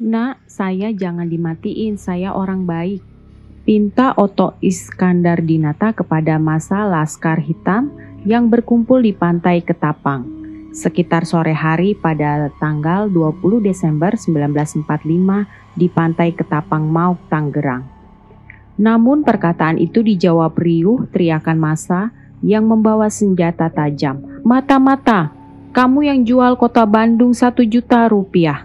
Nak, saya jangan dimatiin, saya orang baik. Pinta Otto Iskandardinata kepada massa Laskar Hitam yang berkumpul di pantai Ketapang sekitar sore hari pada tanggal 20 Desember 1945 di pantai Ketapang Mauk, Tangerang. Namun perkataan itu dijawab riuh teriakan massa yang membawa senjata tajam. Mata-mata, kamu yang jual kota Bandung 1 juta rupiah.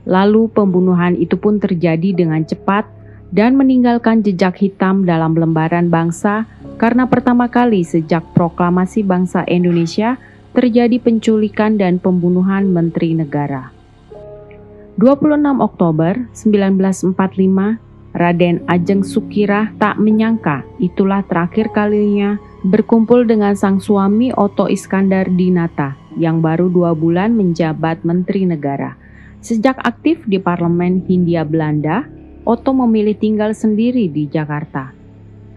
Lalu pembunuhan itu pun terjadi dengan cepat dan meninggalkan jejak hitam dalam lembaran bangsa karena pertama kali sejak proklamasi bangsa Indonesia terjadi penculikan dan pembunuhan menteri negara. 26 Oktober 1945, Raden Ajeng Sukirah tak menyangka itulah terakhir kalinya berkumpul dengan sang suami Otto Iskandardinata yang baru 2 bulan menjabat menteri negara. Sejak aktif di parlemen Hindia Belanda, Otto memilih tinggal sendiri di Jakarta.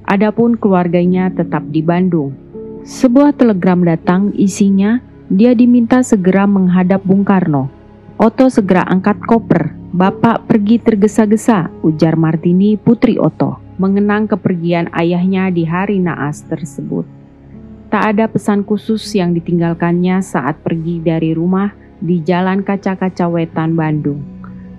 Adapun keluarganya tetap di Bandung. Sebuah telegram datang, isinya dia diminta segera menghadap Bung Karno. Otto segera angkat koper. Bapak pergi tergesa-gesa, ujar Martini, putri Otto, mengenang kepergian ayahnya di hari naas tersebut. Tak ada pesan khusus yang ditinggalkannya saat pergi dari rumah di Jalan Kaca-Kaca Wetan, Bandung.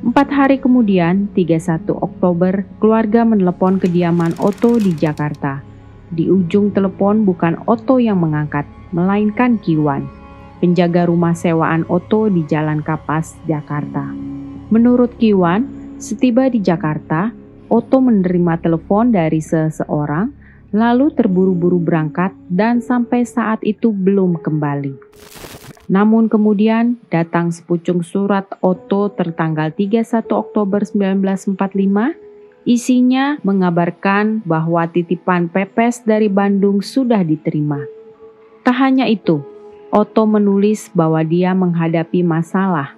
4 hari kemudian, 31 Oktober, keluarga menelepon kediaman Otto di Jakarta. Di ujung telepon bukan Otto yang mengangkat, melainkan Kiwan, penjaga rumah sewaan Otto di Jalan Kapas, Jakarta. Menurut Kiwan, setiba di Jakarta, Otto menerima telepon dari seseorang, lalu terburu-buru berangkat dan sampai saat itu belum kembali. Namun kemudian datang sepucuk surat Otto tertanggal 31 Oktober 1945. Isinya mengabarkan bahwa titipan pepes dari Bandung sudah diterima. Tak hanya itu, Otto menulis bahwa dia menghadapi masalah,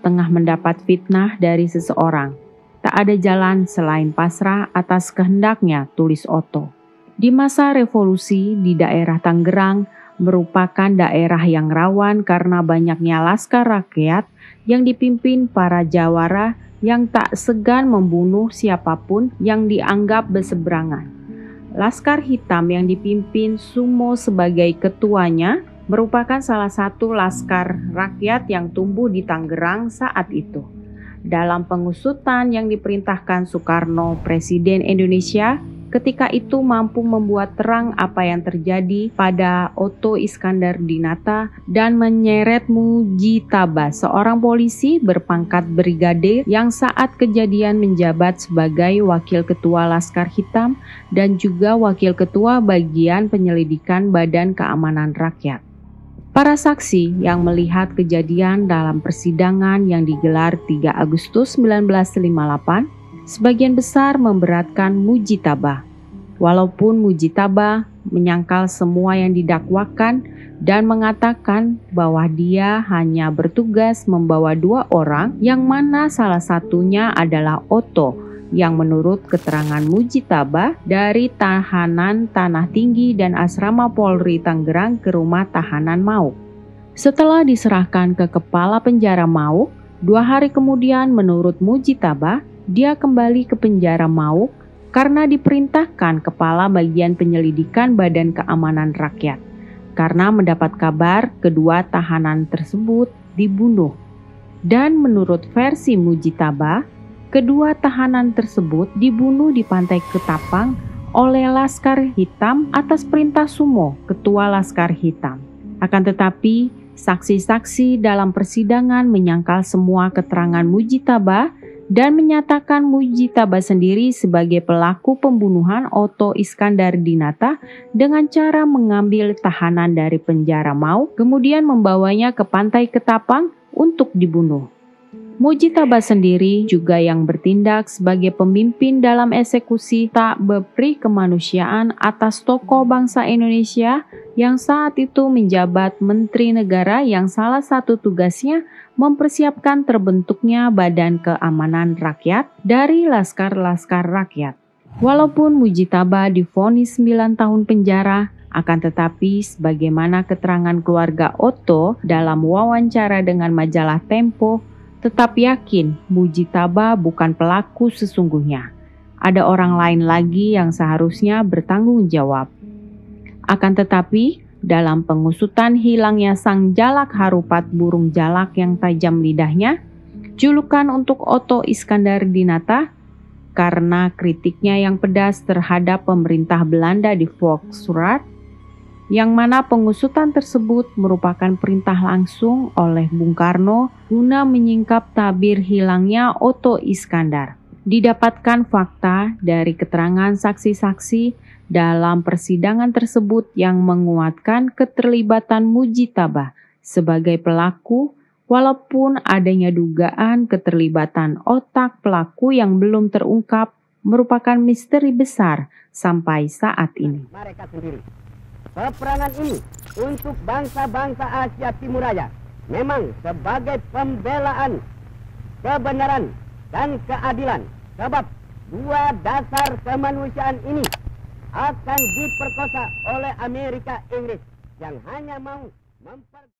tengah mendapat fitnah dari seseorang. Tak ada jalan selain pasrah atas kehendaknya, tulis Otto. Di masa revolusi di daerah Tangerang, merupakan daerah yang rawan karena banyaknya laskar rakyat yang dipimpin para jawara yang tak segan membunuh siapapun yang dianggap berseberangan. Laskar Hitam yang dipimpin Sumo sebagai ketuanya merupakan salah satu laskar rakyat yang tumbuh di Tangerang saat itu. Dalam pengusutan yang diperintahkan Soekarno, Presiden Indonesia, ketika itu mampu membuat terang apa yang terjadi pada Otto Iskandardinata dan menyeret Mujitaba, seorang polisi berpangkat brigadir yang saat kejadian menjabat sebagai wakil ketua Laskar Hitam dan juga wakil ketua bagian penyelidikan Badan Keamanan Rakyat. Para saksi yang melihat kejadian dalam persidangan yang digelar 3 Agustus 1958 sebagian besar memberatkan Mujitaba. Walaupun Mujitaba menyangkal semua yang didakwakan dan mengatakan bahwa dia hanya bertugas membawa 2 orang yang mana salah satunya adalah Otto yang menurut keterangan Mujitaba dari tahanan Tanah Tinggi dan Asrama Polri Tangerang ke rumah tahanan Mauk. Setelah diserahkan ke kepala penjara Mauk, 2 hari kemudian menurut Mujitaba, dia kembali ke penjara Mauk karena diperintahkan kepala bagian penyelidikan Badan Keamanan Rakyat karena mendapat kabar kedua tahanan tersebut dibunuh. Dan menurut versi Mujitaba, kedua tahanan tersebut dibunuh di pantai Ketapang oleh Laskar Hitam atas perintah Sumo, ketua Laskar Hitam. Akan tetapi, saksi-saksi dalam persidangan menyangkal semua keterangan Mujitaba dan menyatakan Mujitaba sendiri sebagai pelaku pembunuhan Otto Iskandardinata dengan cara mengambil tahanan dari penjara Mauk, kemudian membawanya ke pantai Ketapang untuk dibunuh. Mujitaba sendiri juga yang bertindak sebagai pemimpin dalam eksekusi tak berperi kemanusiaan atas tokoh bangsa Indonesia yang saat itu menjabat Menteri Negara yang salah satu tugasnya mempersiapkan terbentuknya Badan Keamanan Rakyat dari Laskar-Laskar Rakyat. Walaupun Mujitaba divonis 9 tahun penjara, akan tetapi sebagaimana keterangan keluarga Otto dalam wawancara dengan majalah Tempo, tetap yakin Mujitaba bukan pelaku sesungguhnya. Ada orang lain lagi yang seharusnya bertanggung jawab. Akan tetapi, dalam pengusutan hilangnya sang jalak harupat burung jalak yang tajam lidahnya, julukan untuk Otto Iskandar-Dinata karena kritiknya yang pedas terhadap pemerintah Belanda di Volksraad, yang mana pengusutan tersebut merupakan perintah langsung oleh Bung Karno guna menyingkap tabir hilangnya Otto Iskandar. Didapatkan fakta dari keterangan saksi-saksi dalam persidangan tersebut yang menguatkan keterlibatan Mujitaba sebagai pelaku, walaupun adanya dugaan keterlibatan otak pelaku yang belum terungkap merupakan misteri besar sampai saat ini. Mereka sendiri. Peperangan ini untuk bangsa-bangsa Asia Timur Raya memang sebagai pembelaan kebenaran dan keadilan, sebab dua dasar kemanusiaan ini akan diperkosa oleh Amerika Inggris yang hanya mau